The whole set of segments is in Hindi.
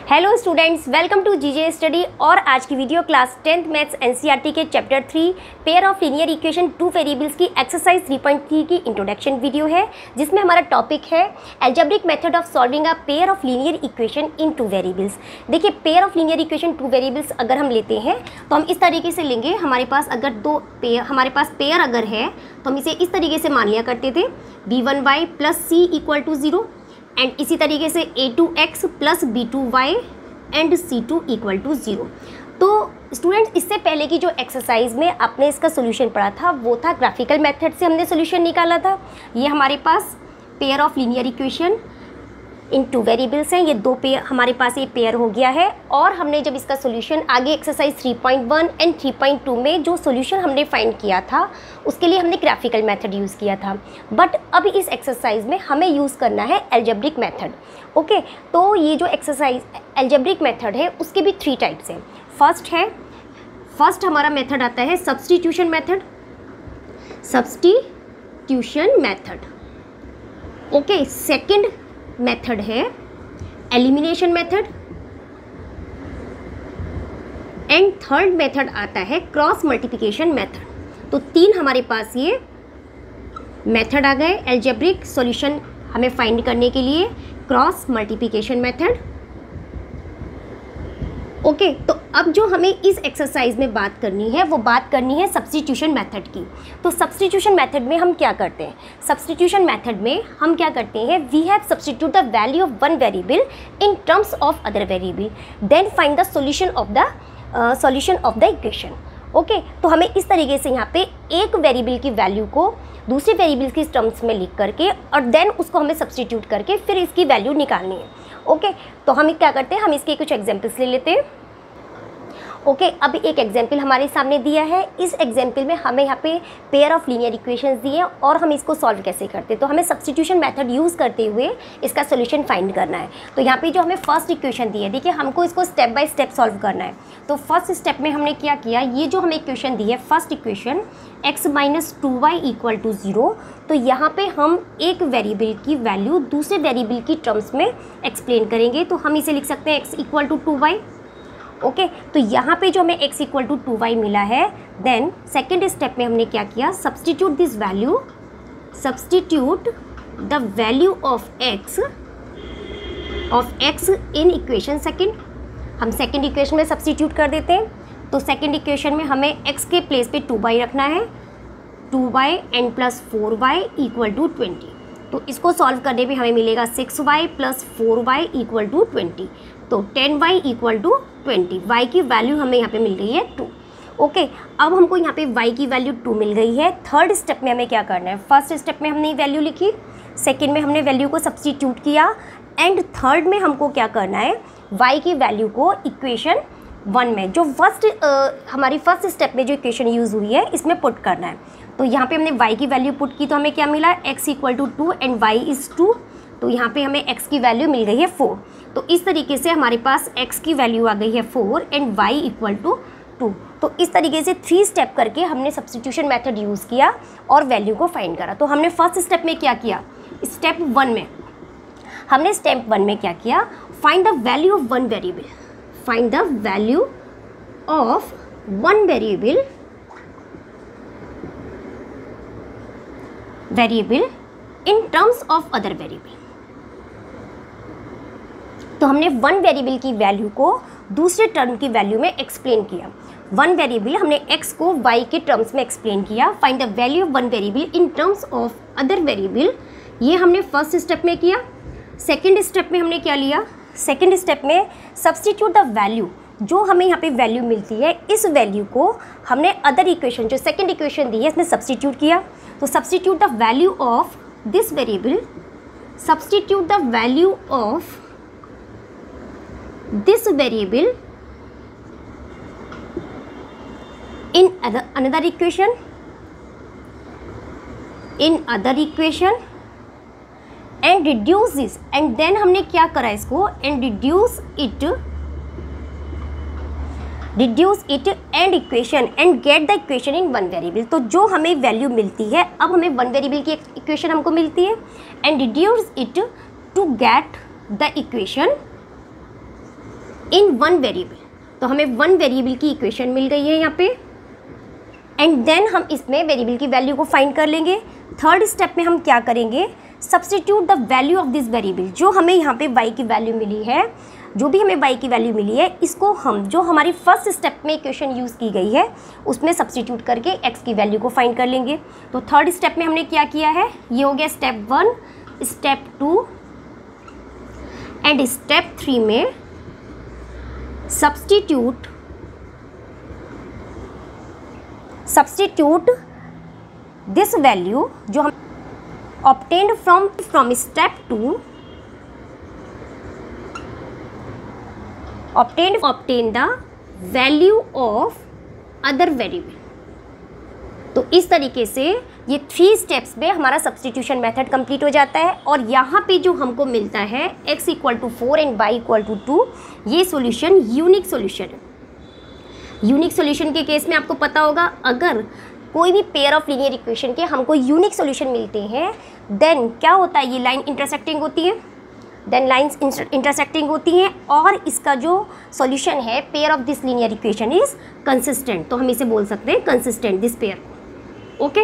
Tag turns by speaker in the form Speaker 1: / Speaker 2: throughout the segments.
Speaker 1: Hello students, welcome to GJ study. और आज की video class 10th maths NCERT के chapter 3 pair of linear equation two variables की एक्सरसाइज 3.3 की इंट्रोडक्शन वीडियो है, जिसमें हमारा टॉपिक है algebraic method of solving a pair of linear equation in two variables. देखिए, pair of linear equation two variables अगर हम लेते हैं तो हम इस तरीके से लेंगे। हमारे पास अगर हमारे पास पेयर अगर है तो हम इसे इस तरीके से मान लिया करते थे, b1y plus c equal to 0 and इसी तरीके से a2x plus b2y and c2 equal to 0। तो स्टूडेंट्स, इससे पहले की जो एक्सरसाइज में आपने इसका सोल्यूशन पढ़ा था वो था ग्राफिकल मेथड से हमने सोल्यूशन निकाला था। ये हमारे पास pair of linear equation in two variables हैं, ये दो पेयर हमारे पास ये पेयर हो गया है। और हमने जब इसका सोल्यूशन आगे एक्सरसाइज 3.1 एंड 3.2 में जो सोल्यूशन हमने फाइंड किया था उसके लिए हमने ग्राफिकल मेथड यूज़ किया था। बट अब इस एक्सरसाइज में हमें यूज़ करना है एल्जेब्रिक मेथड। ओके, तो ये जो एक्सरसाइज एल्जेब्रिक मेथड है उसके भी 3 टाइप्स हैं। फर्स्ट हमारा मेथड आता है substitution method. Okay, second method है elimination method and third method आता है क्रॉस मल्टीप्लिकेशन मेथड। तो 3 हमारे पास ये मेथड आ गए एल्जेब्रिक सॉल्यूशन हमें फाइंड करने के लिए, क्रॉस मल्टीप्लिकेशन मेथड। ओके, तो अब जो हमें इस एक्सरसाइज में बात करनी है वो बात करनी है सब्स्टिट्यूशन मेथड की। तो सब्स्टिट्यूशन मेथड में हम क्या करते हैं? सब्स्टिट्यूशन मेथड में हम क्या करते हैं, we have substitute the value of one variable in terms of other variable, then find the solution of the equation. Okay, तो हमें इस तरीके से यहाँ पे एक वेरिएबल की वैल्यू को दूसरे वेरिएबल की टर्म्स में लिख करके और देन उसको हमें सब्स्टिट्यूट करके फिर इसकी वैल्यू निकालनी है। ओके, तो हम क्या करते हैं, हम इसके कुछ एग्जांपल्स ले लेते हैं। ओके, अब एक एग्जाम्पल हमारे सामने दिया है। इस एग्जाम्पल में हमें यहाँ पे पेयर ऑफ लीनियर इक्वेशंस दिए और हम इसको सॉल्व कैसे करते हैं। तो हमें सब्स्टिट्यूशन मेथड यूज़ करते हुए इसका सोल्यूशन फाइंड करना है। तो यहाँ पे जो हमें फर्स्ट इक्वेशन दी है, देखिए हमको इसको स्टेप बाय स्टेप सॉल्व करना है। तो फर्स्ट स्टेप में हमने क्या किया, ये जो हमें इक्वेशन दी है first equation x minus 2y equal to 0, तो यहाँ पे हम एक वेरिएबल की वैल्यू दूसरे वेरिएबल की टर्म्स में एक्सप्लेन करेंगे। तो हम इसे लिख सकते हैं x equal to 2y। Okay, तो यहाँ पे जो हमें x इक्वल टू 2y मिला है, देन सेकेंड स्टेप में हमने क्या किया, substitute the value of x in equation second. हम सेकेंड इक्वेशन में सब्स्टिट्यूट कर देते हैं। तो सेकेंड इक्वेशन में हमें x के प्लेस पे 2y रखना है, 2y and plus 4y equal to 20। तो इसको सॉल्व करने पे हमें मिलेगा 6y plus 4y equal to 20, तो 10y इक्वल टू 20। y की वैल्यू हमें यहाँ पे मिल गई है 2। ओके, अब हमको यहाँ पे y की वैल्यू 2 मिल गई है। थर्ड स्टेप में हमें क्या करना है, फर्स्ट स्टेप में हमने वैल्यू लिखी, सेकेंड में हमने वैल्यू को सब्स्टिट्यूट किया एंड थर्ड में हमको क्या करना है, y की वैल्यू को इक्वेशन 1 में जो हमारी फर्स्ट स्टेप में जो इक्वेशन यूज़ हुई है इसमें पुट करना है। तो यहाँ पे हमने y की वैल्यू पुट की तो हमें क्या मिला, x equal to 2 and y is 2। तो यहाँ पे हमें x की वैल्यू मिल गई है 4। तो इस तरीके से हमारे पास x की वैल्यू आ गई है 4 एंड y इक्वल टू 2। तो इस तरीके से 3 स्टेप करके हमने सब्स्टिट्यूशन मेथड यूज़ किया और वैल्यू को फाइंड करा। तो हमने फर्स्ट स्टेप में क्या किया, स्टेप 1 में हमने स्टेप 1 में क्या किया, find the value of one variable, find the value of one variable in terms of other variable. तो हमने वन वेरिएबल की वैल्यू को दूसरे टर्म की वैल्यू में एक्सप्लेन किया। वन वेरिएबल हमने x को y के टर्म्स में एक्सप्लेन किया। Find the value of one variable in terms of other variable, ये हमने फर्स्ट स्टेप में किया। सेकेंड स्टेप में हमने क्या लिया, सेकेंड स्टेप में सब्स्टिट्यूट द वैल्यू, जो हमें यहाँ पे वैल्यू मिलती है इस वैल्यू को हमने अदर इक्वेशन जो सेकेंड इक्वेशन दी है इसमें सब्स्टिट्यूट किया। तो substitute the value of this variable, substitute the value of this variable in another equation and reduce this, and then हमने क्या करा इसको, and reduce it and equation and get the equation in one variable। तो जो हमें वैल्यू मिलती है, अब हमें वन वेरिएबल की इक्वेशन हमको मिलती है and reduce it to get the equation in one variable, तो हमें वन वेरिएबल की इक्वेशन मिल गई है यहाँ पे, एंड देन हम इसमें वेरिएबल की वैल्यू को फाइंड कर लेंगे। थर्ड स्टेप में हम क्या करेंगे, substitute the value of this variable, जो हमें यहाँ पे y की वैल्यू मिली है, जो भी हमें y की वैल्यू मिली है, इसको हम जो हमारी फर्स्ट स्टेप में इक्वेशन यूज़ की गई है उसमें सब्स्टिट्यूट करके x की वैल्यू को फाइंड कर लेंगे। तो थर्ड स्टेप में हमने क्या किया है, ये हो गया स्टेप 1, स्टेप 2 एंड स्टेप 3 में सब्स्टिट्यूट दिस वैल्यू जो हम obtained from step 2, obtain the value of other variable। तो इस तरीके से ये 3 स्टेप्स में हमारा सब्स्टिट्यूशन मेथड कंप्लीट हो जाता है। और यहाँ पे जो हमको मिलता है x = 4 एंड y = 2, ये सॉल्यूशन यूनिक सॉल्यूशन है। यूनिक सॉल्यूशन के केस में आपको पता होगा, अगर कोई भी पेयर ऑफ लीनियर इक्वेशन के हमको यूनिक सॉल्यूशन मिलते हैं, देन क्या होता है, ये लाइन इंटरसेक्टिंग होती है, देन लाइंस इंटरसेक्टिंग होती हैं, और इसका जो सॉल्यूशन है pair of this linear equation is consistent. तो हम इसे बोल सकते हैं कंसिस्टेंट दिस पेयर। ओके,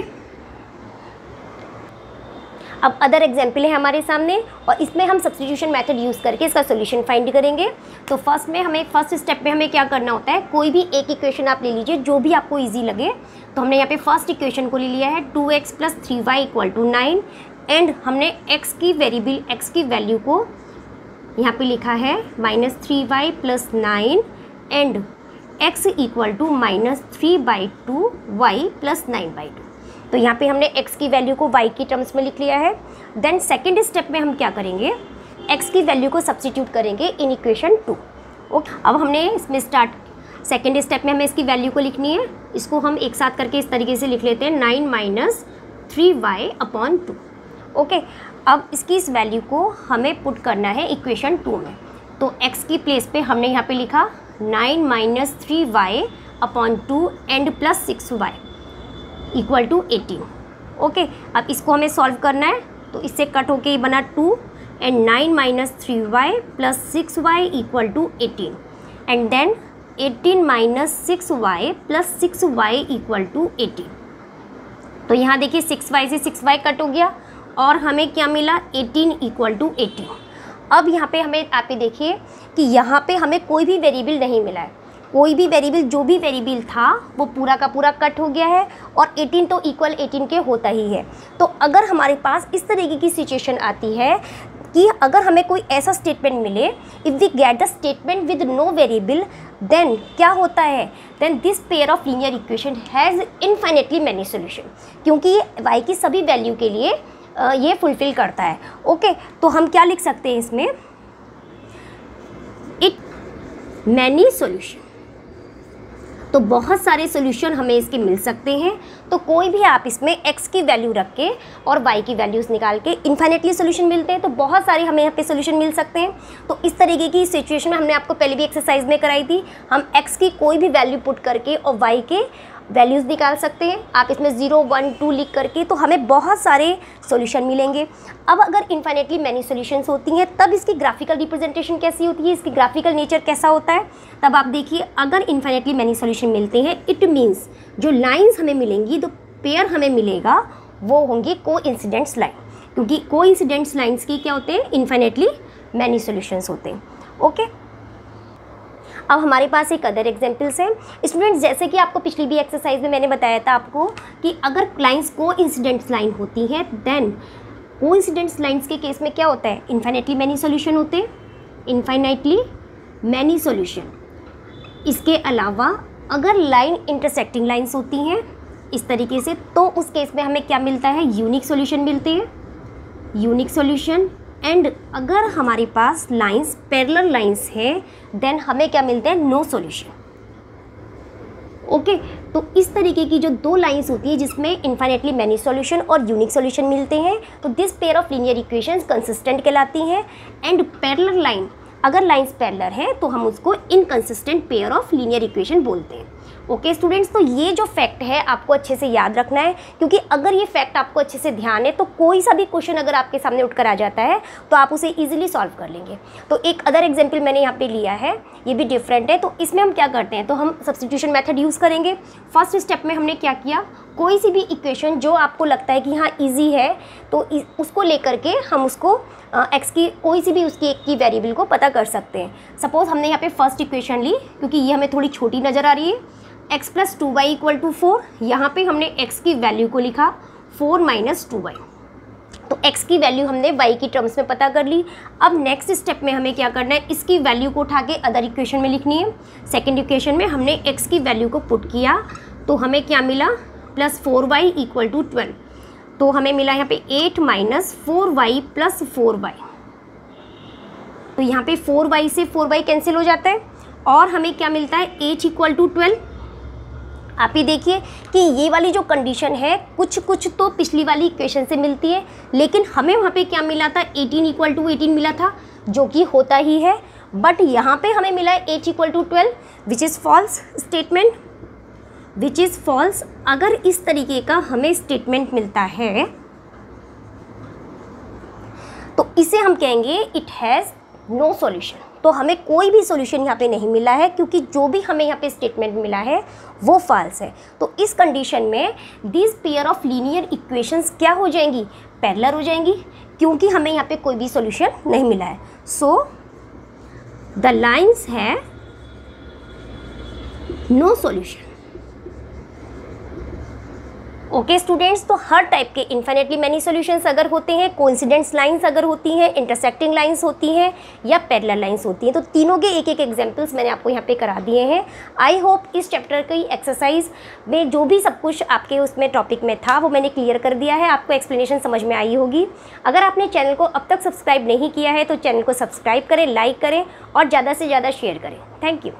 Speaker 1: अब अदर एग्जाम्पल है हमारे सामने, और इसमें हम सब्स्टिट्यूशन मेथड यूज़ करके इसका सॉल्यूशन फाइंड करेंगे। तो फर्स्ट स्टेप में हमें क्या करना होता है, कोई भी एक इक्वेशन आप ले लीजिए जो भी आपको इजी लगे। तो हमने यहाँ पे फर्स्ट इक्वेशन को ले लिया है 2x + 3y = 9, एंड हमने x की वैल्यू को यहाँ पे लिखा है -3y + 9 एंड x = -3/2y + 9/2। तो यहाँ पे हमने x की वैल्यू को y की टर्म्स में लिख लिया है। देन सेकेंड स्टेप में हम क्या करेंगे, x की वैल्यू को सब्स्टिट्यूट करेंगे इन इक्वेशन 2। ओके, अब हमने इसमें सेकेंड स्टेप में हमें इसकी वैल्यू को लिखनी है। इसको हम एक साथ करके इस तरीके से लिख लेते हैं 9 - 3y/2। ओके, अब इसकी इस वैल्यू को हमें पुट करना है इक्वेशन 2 में। तो x की प्लेस पे हमने यहाँ पे लिखा 9 - 3y/2 एंड +6y = 18। ओके, अब इसको हमें सॉल्व करना है, तो इससे कट होके ये बना 2 and 9 - 3y + 6y = 18 and then 18 - 6y + 6y = 18। तो यहाँ देखिए 6y से 6y कट हो गया और हमें क्या मिला, 18 = 18। अब यहाँ पे हमें आप देखिए कि यहाँ पे हमें कोई भी वेरिएबल नहीं मिला है, कोई भी वेरिएबल, जो भी वेरिएबल था वो पूरा का पूरा कट हो गया है, और 18 तो इक्वल 18 के होता ही है। तो अगर हमारे पास इस तरीके की सिचुएशन आती है कि अगर हमें कोई ऐसा स्टेटमेंट मिले, if we get the statement with no variable, then क्या होता है, then this pair of linear equation has infinitely many solution, क्योंकि ये y की सभी वैल्यू के लिए ये फुलफिल करता है। ओके, तो हम क्या लिख सकते हैं इसमें, इट मैनी सॉल्यूशन। तो बहुत सारे सॉल्यूशन हमें इसके मिल सकते हैं। तो कोई भी आप इसमें x की वैल्यू रख के और y की वैल्यूज़ निकाल के इन्फाइनेटली सॉल्यूशन मिलते हैं। तो बहुत सारे हमें यहाँ पे सॉल्यूशन मिल सकते हैं। तो इस तरीके की सिचुएशन में हमने आपको पहले भी एक्सरसाइज में कराई थी, हम x की कोई भी वैल्यू पुट करके और y के वैल्यूज़ निकाल सकते हैं। आप इसमें 0, 1, 2 लिख करके, तो हमें बहुत सारे सॉल्यूशन मिलेंगे। अब अगर इन्फाइनेटली मैनी सॉल्यूशंस होती हैं, तब इसकी ग्राफिकल रिप्रेजेंटेशन कैसी होती है, इसकी ग्राफिकल नेचर कैसा होता है। तब आप देखिए, अगर इन्फाइनेटली मैनी सॉल्यूशन मिलते हैं, इट मीन्स जो लाइन्स हमें मिलेंगी, जो पेयर हमें मिलेगा, वो होंगी कोइंसिडेंट्स लाइन, क्योंकि कोइंसिडेंट्स लाइन्स की क्या होते हैं, इन्फाइनेटली मैनी सॉल्यूशंस होते हैं। ओके, अब हमारे पास एक अदर एग्जाम्पल्स हैं स्टूडेंट्स। जैसे कि आपको पिछली भी एक्सरसाइज में मैंने बताया था आपको कि अगर लाइंस कोइंसिडेंट्स लाइन होती हैं, देन कोइंसिडेंट्स लाइंस के केस में क्या होता है, इन्फाइनेटली मैनी सॉल्यूशन होते हैं, इन्फाइनेटली मैनी सॉल्यूशन। इसके अलावा अगर लाइन इंटरसेक्टिंग लाइंस होती हैं इस तरीके से, तो उस केस में हमें क्या मिलता है, यूनिक सॉल्यूशन मिलते हैं, यूनिक सॉल्यूशन। एंड अगर हमारे पास लाइंस पैरेलल लाइंस है, देन हमें क्या मिलते हैं, नो सॉल्यूशन। ओके, तो इस तरीके की जो दो लाइंस होती है जिसमें इन्फाइनेटली मैनी सॉल्यूशन और यूनिक सॉल्यूशन मिलते हैं, तो this pair of linear equations consistent कहलाती हैं। एंड पैरेलल लाइन, अगर लाइंस पैरेलल हैं तो हम उसको inconsistent pair of linear equation बोलते हैं। ओके स्टूडेंट्स, तो ये जो फैक्ट है आपको अच्छे से याद रखना है, क्योंकि अगर ये फैक्ट आपको अच्छे से ध्यान है तो कोई सा भी क्वेश्चन अगर आपके सामने उठकर आ जाता है तो आप उसे इजीली सॉल्व कर लेंगे। तो एक अदर एग्जांपल मैंने यहाँ पे लिया है, ये भी डिफरेंट है। तो इसमें हम क्या करते हैं, तो हम सब्स्टिट्यूशन मेथड यूज़ करेंगे। फर्स्ट स्टेप में हमने क्या किया, कोई सी भी इक्वेशन जो आपको लगता है कि हाँ ईजी है, तो उसको लेकर के हम उसको एक्स की कोई सी भी उसकी एक की वेरिएबल को पता कर सकते हैं। सपोज हमने यहाँ पे फर्स्ट इक्वेशन ली, क्योंकि ये हमें थोड़ी छोटी नज़र आ रही है, x + 2y = 4। यहाँ पे हमने x की वैल्यू को लिखा 4 - 2y। तो x की वैल्यू हमने y की टर्म्स में पता कर ली। अब नेक्स्ट स्टेप में हमें क्या करना है, इसकी वैल्यू को उठा के अदर इक्वेशन में लिखनी है। सेकेंड इक्वेशन में हमने x की वैल्यू को पुट किया, तो हमें क्या मिला, +4y = 12। तो हमें मिला यहाँ पे 8 - 4y + 4y। तो यहाँ पे 4y से 4y कैंसिल हो जाता है और हमें क्या मिलता है, h = 12। आप ही देखिए कि ये वाली जो कंडीशन है कुछ कुछ तो पिछली वाली इक्वेशन से मिलती है, लेकिन हमें वहाँ पे क्या मिला था, 18 = 18 मिला था, जो कि होता ही है। बट यहाँ पे हमें मिला है h = 12, which is false statement, which is false. अगर इस तरीके का हमें स्टेटमेंट मिलता है तो इसे हम कहेंगे इट हैज़ नो सॉल्यूशन। तो हमें कोई भी सॉल्यूशन यहाँ पे नहीं मिला है, क्योंकि जो भी हमें यहाँ पे स्टेटमेंट मिला है वो फॉल्स है। तो इस कंडीशन में this pair of linear equations क्या हो जाएंगी, पैरेलल हो जाएंगी, क्योंकि हमें यहाँ पे कोई भी सॉल्यूशन नहीं मिला है। सो द लाइन्स है नो सॉल्यूशन। ओके स्टूडेंट्स, तो हर टाइप के इन्फिनिटली मैनी सॉल्यूशंस अगर होते हैं, कोइंसिडेंस लाइंस अगर होती हैं, इंटरसेक्टिंग लाइंस होती हैं या पैरेलल लाइंस होती हैं, तो तीनों के एक एक एग्जांपल्स मैंने आपको यहाँ पे करा दिए हैं। आई होप इस चैप्टर की एक्सरसाइज में जो भी सब कुछ आपके उसमें टॉपिक में था वो मैंने क्लियर कर दिया है, आपको एक्सप्लेनेशन समझ में आई होगी। अगर आपने चैनल को अब तक सब्सक्राइब नहीं किया है तो चैनल को सब्सक्राइब करें, लाइक करें और ज़्यादा से ज़्यादा शेयर करें। Thank you.